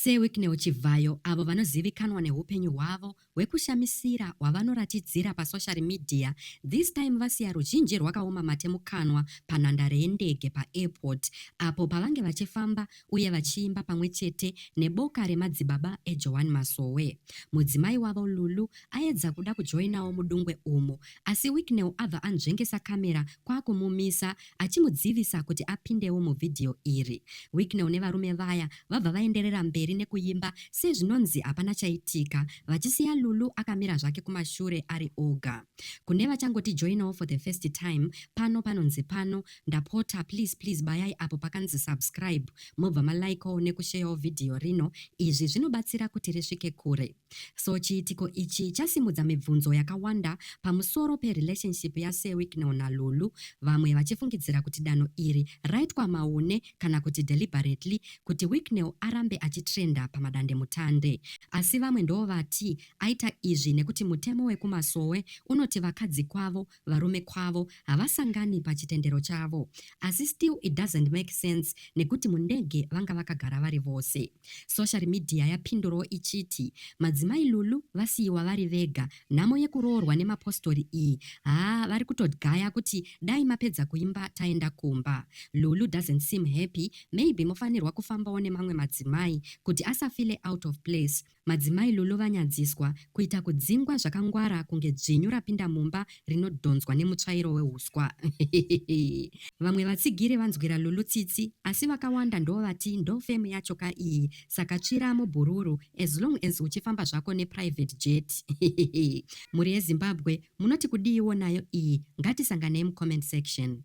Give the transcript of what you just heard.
seWicknell Chivhayo, avo vanozivikanwa neupenyu hwavo hwekushamisira hwavanoratidzira pasocial media, this time vasiya ruzhinji rwakaoma matemukanwa panhandare yendege paairport, apo pavange vachifamba uye vachiimba pamwe chete neboka remadzibaba eJohn Masowe. Mudzimai wavo Lulu aedza kuda kujoinawo mudungwe umu, asi Wicknell abva anzvengesa kamera kwakumumisa achimudzivisa kuti apindewo muvhidhiyo iri. Wicknell nevarume vaya vabva vaenderera mberi nekuimba sezvinonzi hapana chaitika, vachisiya Lulu akamira zvake kumashure ari oga. Kune vachangoti joinawo for the first time, panonzi pano ndapota please bayai apo pakanzi subscribe, mobva malaikawo nekusheyawo vhidhiyo rino. Izvi zvinobatsira kuti risvike kure. So chiitiko ichi chasimudza mibvunzo yakawanda pamusoro perelationship yaseWicknell naLulu, vamwe vachifungidzira kuti danho iri raitwa maune kana kuti deliberately kuti Wicknell arambe achitrenda pamadandemutande. Asi vamwe ndo vati aita izvi nekuti mutemo wekumasowe unoti vakadzi kwavo, varume kwavo havasangani pachitendero chavo. Asi still it doesn't make sense nekuti mundege vanga vakagara vari vose. Social media yapindurawo ichiti madzimai Lulu vasiyiwa vari vega, nhamo yekuroorwa nemapostori iyi vari kutogaya kuti dai mapedza kuimba taenda kumba. Lulu doesn't seem happy, maybe mofanirwa kufambawo nemamwe madzimai kuti asafile out of place. Madzimai Lulu vanyadziswa kuita kudzingwa zvakangwara kunge dzvinyu rapinda mumba rinodhonzwa nemutsvairo wehuswa. Vamwe vatsigiri vanzwira Lulu tsitsi, asi vakawanda ndo vati ndo femu yacho iyi, saka tsvira mubhururu as long as uchifamba zvako neprivate jet. Muri yeZimbabwe munoti kudiiwo nayo iyi? Ngatisanganei mucomment section.